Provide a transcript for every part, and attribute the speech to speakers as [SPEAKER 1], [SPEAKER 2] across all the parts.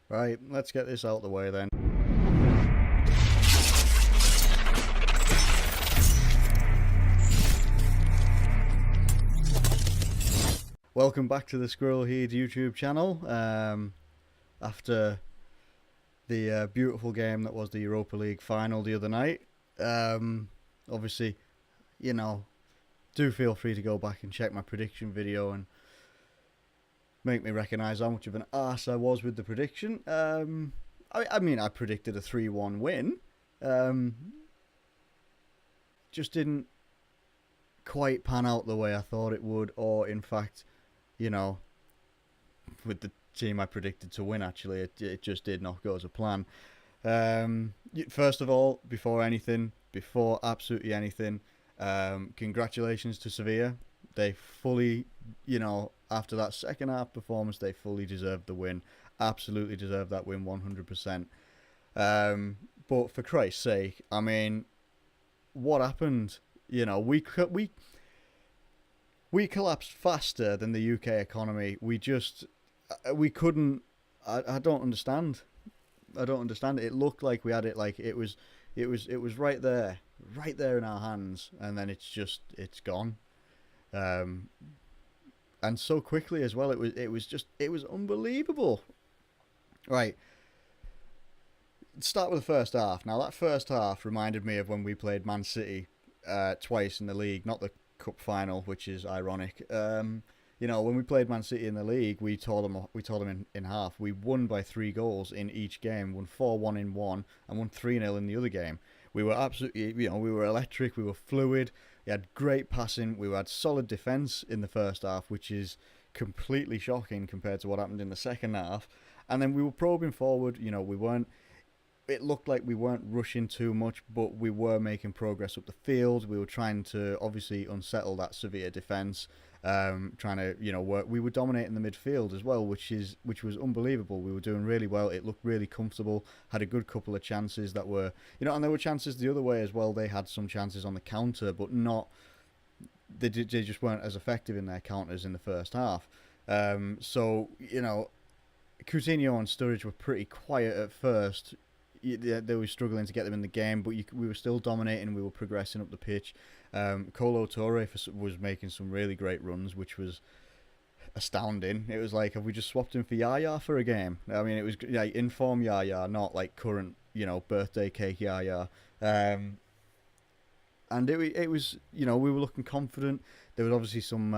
[SPEAKER 1] Right, let's get this out of the way then. Welcome back to the Squirrel Heed YouTube channel. After the beautiful game that was the Europa League Final the other night, obviously, do feel free to go back and check my prediction video and make me recognise how much of an arse I was with the prediction. I predicted a 3-1 win. Just didn't quite pan out the way I thought it would, or in fact, with the team I predicted to win, actually, it just did not go to plan. First of all, before absolutely anything, congratulations to Sevilla. They fully, after that second half performance, they fully deserved the win. Absolutely deserved that win, 100%. But for Christ's sake, I mean, what happened? We collapsed faster than the UK economy. We couldn't. I don't understand. It looked like we had it, like it was right there in our hands, and then it's gone. And so quickly as well. It was unbelievable. Right. Start with the first half. Now that first half reminded me of when we played Man City twice in the league, not the cup final, which is ironic. When we played Man City in the league, we tore them in half. We won by 3 goals in each game, won 4-1 in one, and won 3-0 in the other game. We were absolutely, we were electric, we were fluid, we had great passing, we had solid defence in the first half, which is completely shocking compared to what happened in the second half. And then we were probing forward, it looked like we weren't rushing too much, but we were making progress up the field. We were trying to obviously unsettle that Sevilla defence, trying to work. We were dominating the midfield as well, which was unbelievable. We were doing really well. It looked really comfortable. Had a good couple of chances that were, and there were chances the other way as well. They had some chances on the counter, but not. They just weren't as effective in their counters in the first half. So Coutinho and Sturridge were pretty quiet at first. They were struggling to get them in the game, but we were still dominating. We were progressing up the pitch. Kolo Touré was making some really great runs, which was astounding. It was like, have we just swapped him for Yaya for a game? I mean, it was like in-form Yaya, not like current, birthday cake Yaya. And it was, we were looking confident. There was obviously some.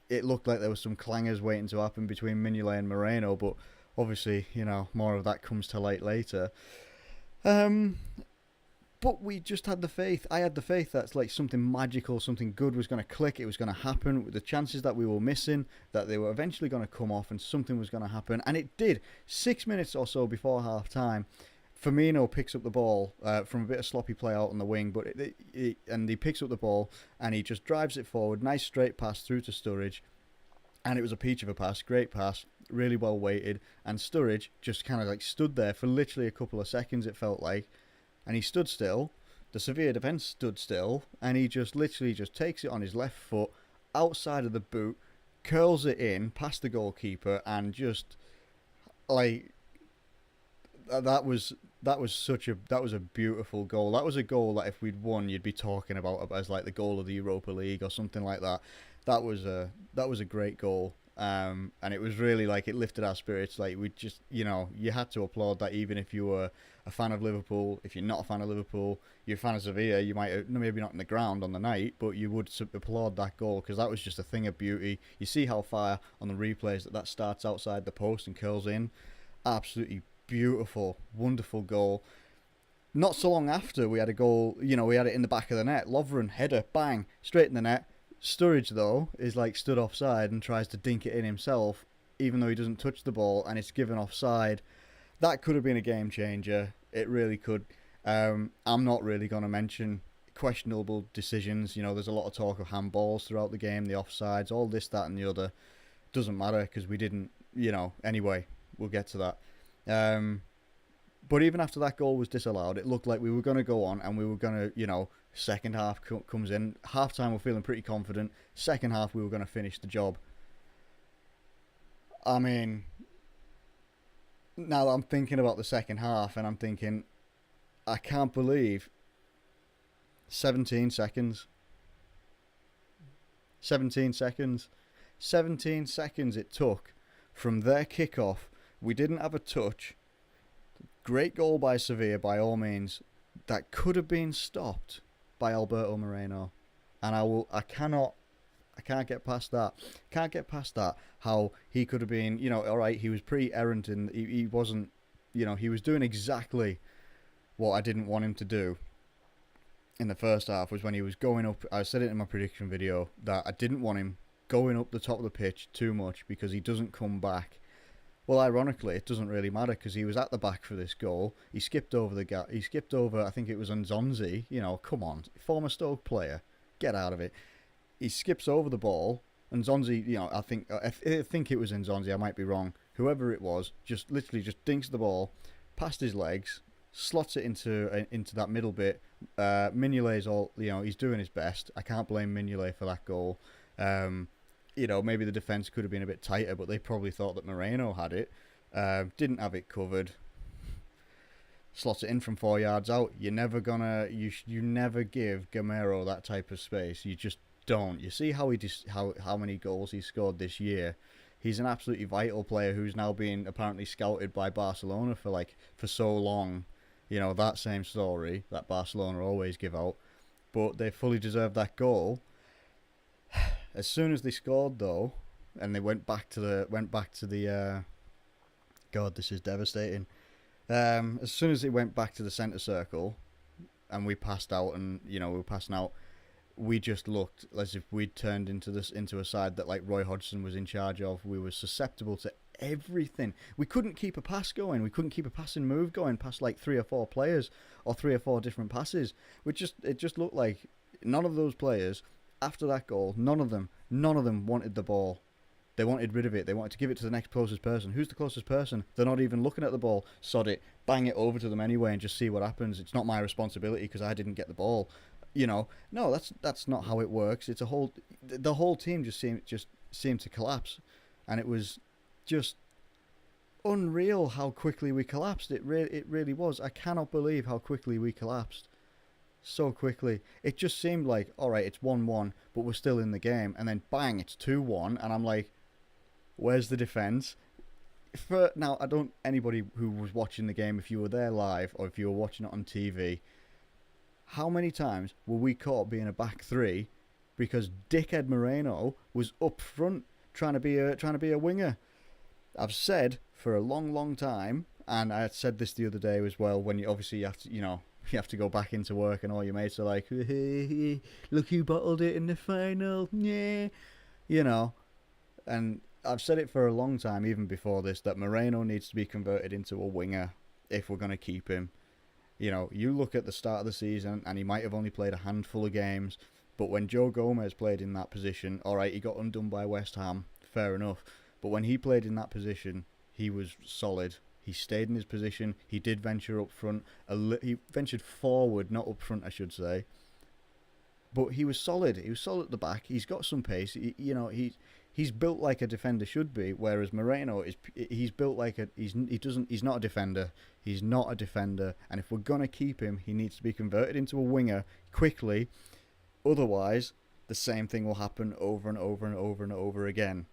[SPEAKER 1] It looked like there was some clangers waiting to happen between Mignolet and Moreno, but obviously, more of that comes to light later. But we just had the faith. I had the faith that like something magical, something good was going to click. It was going to happen. With the chances that we were missing, that they were eventually going to come off and something was going to happen. And it did. 6 minutes or so before half time, Firmino picks up the ball from a bit of sloppy play out on the wing, but he picks up the ball and he just drives it forward. Nice straight pass through to Sturridge. And it was a peach of a pass, great pass, really well weighted. And Sturridge just kind of like stood there for literally a couple of seconds, it felt like. And he stood still. The Sevilla defence stood still. And he just literally just takes it on his left foot, outside of the boot, curls it in, past the goalkeeper, and just like that was a beautiful goal. That was a goal that if we'd won, you'd be talking about as like the goal of the Europa League or something like that. That was a great goal, and it was really like it lifted our spirits. Like we just, you had to applaud that, even if you were a fan of Liverpool. If you're not a fan of Liverpool, you're a fan of Sevilla. You might maybe not in the ground on the night, but you would applaud that goal because that was just a thing of beauty. You see how far on the replays that starts outside the post and curls in. Absolutely beautiful, wonderful goal. Not so long after, we had a goal. We had it in the back of the net. Lovren header, bang, straight in the net. Sturridge, though, is like stood offside and tries to dink it in himself, even though he doesn't touch the ball, and it's given offside. That could have been a game changer. It really could. I'm not really going to mention questionable decisions. There's a lot of talk of handballs throughout the game, the offsides, all this, that, and the other. Doesn't matter because we didn't, anyway, we'll get to that. But even after that goal was disallowed, it looked like we were going to go on and we were going to, second half comes in. Half time, we're feeling pretty confident. Second half, we were going to finish the job. I mean, now I'm thinking about the second half, and I'm thinking, I can't believe 17 seconds. 17 seconds. 17 seconds it took from their kickoff. We didn't have a touch. Great goal by Sevilla, by all means. That could have been stopped by Alberto Moreno. And I can't get past that. Can't get past that. How he could have been, alright, he was pretty errant and he wasn't, he was doing exactly what I didn't want him to do in the first half, was when he was going up. I said it in my prediction video that I didn't want him going up the top of the pitch too much because he doesn't come back. Well, ironically, it doesn't really matter because he was at the back for this goal. He skipped over the gap. He skipped over, I think it was Nzonzi. Come on, former Stoke player, get out of it. He skips over the ball, and Nzonzi, I think it was Nzonzi. I might be wrong. Whoever it was, just literally just dinks the ball past his legs, slots it into that middle bit. Mignolet's all, he's doing his best. I can't blame Mignolet for that goal. Maybe the defence could have been a bit tighter, but they probably thought that Moreno had it. Didn't have it covered. Slots it in from 4 yards out. You're never gonna, you never give Gamero that type of space. You just don't. You see how how many goals he scored this year. He's an absolutely vital player who's now being apparently scouted by Barcelona for so long. That same story that Barcelona always give out. But they fully deserved that goal. As soon as they scored, though, and they went back to the God, this is devastating. As soon as they went back to the centre circle, and we passed out, and we were passing out, we just looked as if we'd turned into a side that like Roy Hodgson was in charge of. We were susceptible to everything. We couldn't keep a pass going. We couldn't keep a passing move going past like 3 or 4 players or 3 or 4 different passes. It just looked like none of those players after that goal, none of them wanted the ball. They wanted rid of it. They wanted to give it to the next closest person. Who's the closest person? They're not even looking at the ball. Sod it. Bang it over to them anyway and just see what happens. It's not my responsibility because I didn't get the ball. No, that's not how it works. It's the whole team just seemed to collapse, and it was just unreal how quickly we collapsed. It really was. I cannot believe how quickly we collapsed. So quickly. It just seemed like, alright, it's 1-1, but we're still in the game, and then bang, it's 2-1, and I'm like, where's the defence? Now, anybody who was watching the game, if you were there live, or if you were watching it on TV, how many times were we caught being a back three because dickhead Moreno was up front trying to be a winger? I've said for a long, long time, and I said this the other day as well, when you have to go back into work and all your mates are like, hey, look who bottled it in the final, yeah, and I've said it for a long time, even before this, that Moreno needs to be converted into a winger if we're going to keep him. You look at the start of the season and he might have only played a handful of games, but when Joe Gomez played in that position, alright, he got undone by West Ham, fair enough, but when he played in that position, he was solid. He stayed in his position. He did venture up front. He ventured forward, not up front, I should say. But he was solid. He was solid at the back. He's got some pace. He's built like a defender should be. Whereas Moreno he's built like he's not a defender. He's not a defender. And if we're gonna keep him, he needs to be converted into a winger quickly. Otherwise, the same thing will happen over and over and over and over again.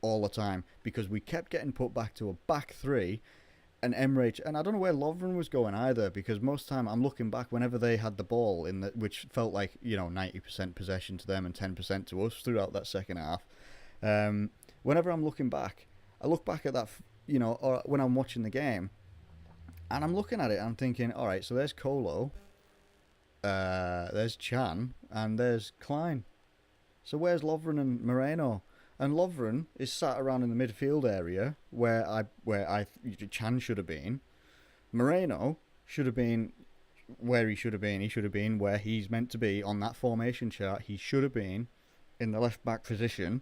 [SPEAKER 1] All the time, because we kept getting put back to a back three, and Emre, and I don't know where Lovren was going either, because most of the time I'm looking back whenever they had the ball which felt like 90% possession to them and 10% to us throughout that second half. Whenever I'm looking back, I look back at that, or when I'm watching the game, and I'm looking at it and I'm thinking, all right, so there's Kolo, there's Chan, and there's Klein. So where's Lovren and Moreno? And Lovren is sat around in the midfield area where Chan should have been. Moreno should have been where he should have been. He should have been where he's meant to be on that formation chart. He should have been in the left back position.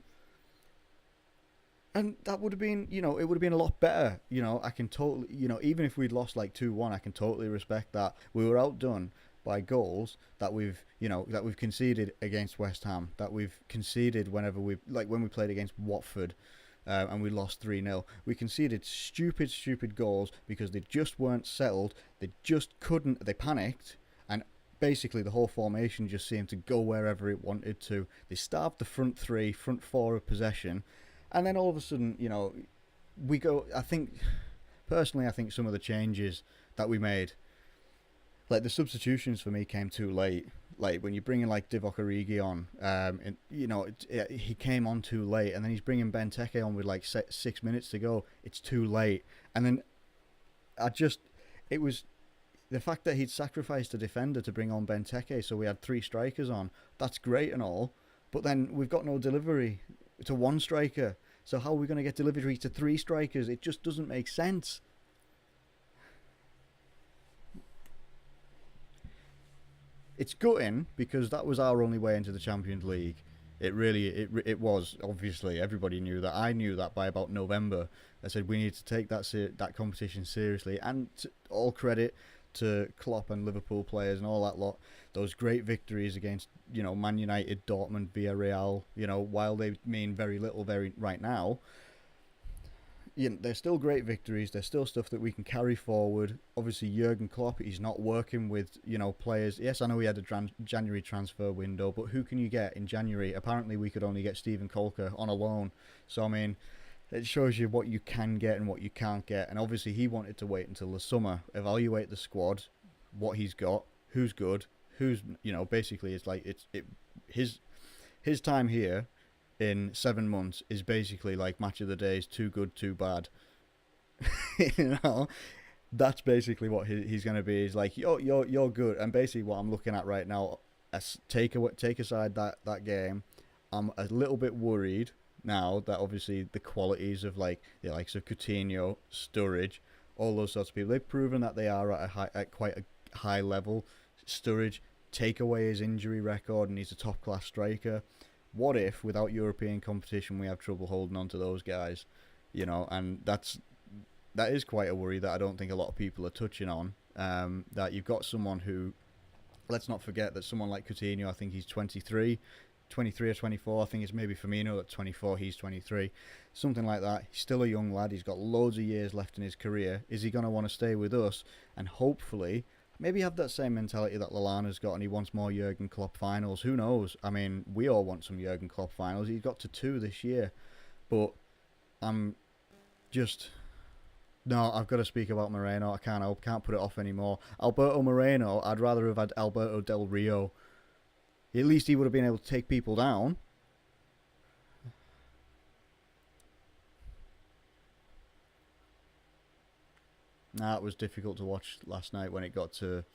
[SPEAKER 1] And that would have been, it would have been a lot better. I can totally, even if we'd lost like 2-1, I can totally respect that. We were outdone by goals that we've conceded against West Ham, that we've conceded when we played against Watford, and we lost 3-0. We conceded stupid goals because they just weren't settled. They just couldn't. They panicked, and basically the whole formation just seemed to go wherever it wanted to. They starved the front four of possession, and then all of a sudden, we go. Personally, I think some of the changes that we made, like the substitutions for me, came too late. Like when you're bringing like Divock Origi on, he came on too late, and then he's bringing Benteke on with like 6 minutes to go. It's too late, and then it was the fact that he'd sacrificed a defender to bring on Benteke, so we had 3 strikers on. That's great and all, but then we've got no delivery to 1 striker. So how are we going to get delivery to 3 strikers? It just doesn't make sense. It's gutting because that was our only way into the Champions League. It was, obviously. Everybody knew that. I knew that by about November. I said we need to take that competition seriously. And all credit to Klopp and Liverpool players and all that lot. Those great victories against, Man United, Dortmund, Villarreal, while they mean very little right now, they're still great victories. They're still stuff that we can carry forward. Obviously, Jurgen Klopp, he's not working with, players. Yes, I know he had a January transfer window, but who can you get in January? Apparently, we could only get Steven Kolker on a loan. So, I mean, it shows you what you can get and what you can't get. And obviously, he wanted to wait until the summer, evaluate the squad, what he's got, who's good, who's, basically it's like his time here in 7 months is basically like Match of the Days, too good, too bad. That's basically what he's going to be. He's like, you're good. And basically what I'm looking at right now, take aside that game, I'm a little bit worried now that obviously the qualities of like the likes of Coutinho, Sturridge, all those sorts of people, they've proven that they are at quite a high level. Sturridge, take away his injury record and he's a top class striker. What if, without European competition, we have trouble holding on to those guys? And that is quite a worry that I don't think a lot of people are touching on. That you've got someone who, let's not forget that someone like Coutinho, I think he's 23 or 24. I think it's maybe Firmino at 24, he's 23. Something like that. He's still a young lad. He's got loads of years left in his career. Is he going to want to stay with us? And hopefully maybe have that same mentality that Lallana's got and he wants more Jurgen Klopp finals. Who knows? I mean, we all want some Jurgen Klopp finals. He's got to 2 this year. But I'm just... No, I've got to speak about Moreno. I can't put it off anymore. Alberto Moreno, I'd rather have had Alberto Del Rio. At least he would have been able to take people down. It was difficult to watch last night when it got to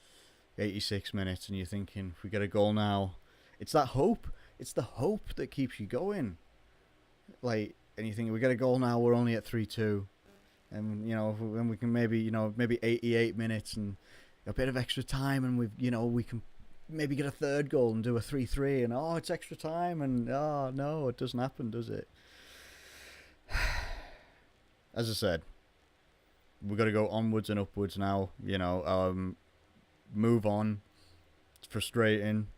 [SPEAKER 1] 86 minutes and you're thinking, if we get a goal now, it's that hope. It's the hope that keeps you going. Like, and you think, we get a goal now, we're only at 3-2. And, when we can maybe 88 minutes and a bit of extra time and we can maybe get a third goal and do a 3-3 and, it's extra time and, no, it doesn't happen, does it? As I said, we've got to go onwards and upwards now, move on. It's frustrating.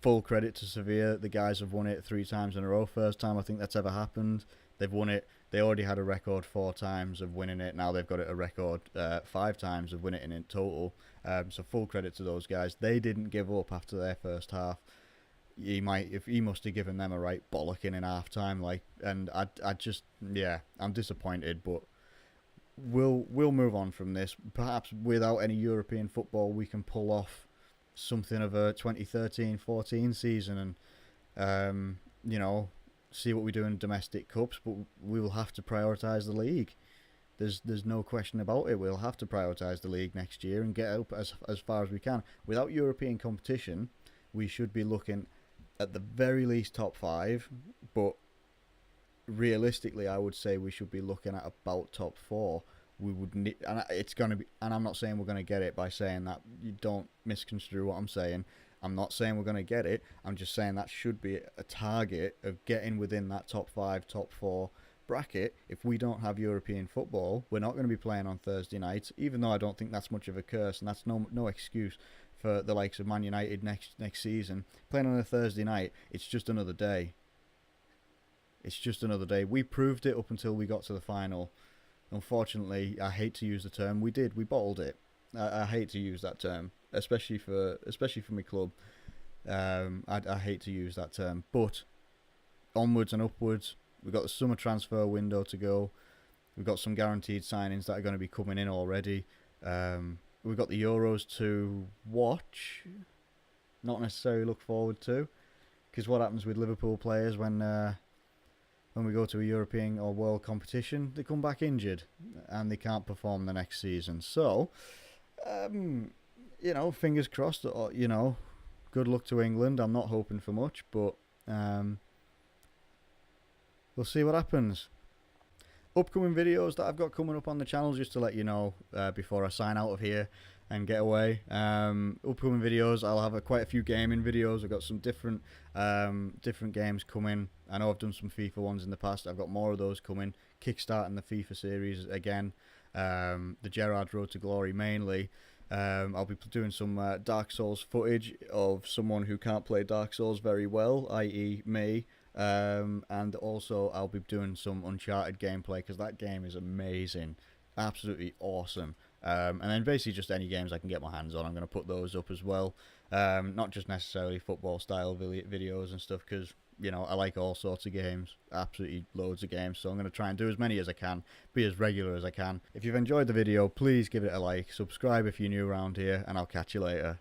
[SPEAKER 1] Full credit to Sevilla. The guys have won it 3 times in a row. First time I think that's ever happened. They've won it. They already had a record 4 times of winning it. Now they've got it a record 5 times of winning it in total. So full credit to those guys. They didn't give up after their first half. He must have given them a right bollocking in half time. And I'm disappointed, but we'll move on from this. Perhaps without any European football, we can pull off something of a 2013-14 season and see what we do in domestic cups. But we will have to prioritise the league. There's no question about it. We'll have to prioritise the league next year and get up as far as we can. Without European competition, we should be looking at the very least top 5, but realistically, I would say we should be looking at about top 4. We would need, and it's going to be, and I'm not saying we're going to get it by saying that. You don't misconstrue what I'm saying. I'm not saying we're going to get it. I'm just saying that should be a target of getting within that top 5, top 4 bracket. If we don't have European football, we're not going to be playing on Thursday nights, even though I don't think that's much of a curse, and that's no excuse for the likes of Man United next season. Playing on a Thursday night, it's just another day. It's just another day. We proved it up until we got to the final. Unfortunately, I hate to use the term. We bottled it. I hate to use that term, especially for my club. I hate to use that term, but onwards and upwards. We've got the summer transfer window to go. We've got some guaranteed signings that are going to be coming in already. We've got the Euros to watch, not necessarily look forward to, because what happens with Liverpool players when we go to a European or world competition, they come back injured and they can't perform the next season. So, fingers crossed. Good luck to England. I'm not hoping for much, but we'll see what happens. Upcoming videos that I've got coming up on the channel, just to let you know before I sign out of here and get away. Upcoming videos, I'll have quite a few gaming videos. I've got some different games coming. I know I've done some FIFA ones in the past. I've got more of those coming. Kickstarting the FIFA series again. The Gerrard Road to Glory mainly. I'll be doing some Dark Souls footage of someone who can't play Dark Souls very well, i.e. me. And also I'll be doing some Uncharted gameplay, because that game is amazing, absolutely awesome. And then basically just any games I can get my hands on, I'm going to put those up as well. Not just necessarily football style videos and stuff, because I like all sorts of games, absolutely loads of games, so I'm going to try and do as many as I can, be as regular as I can. If you've enjoyed the video, please give it a like, subscribe if you're new around here, and I'll catch you later.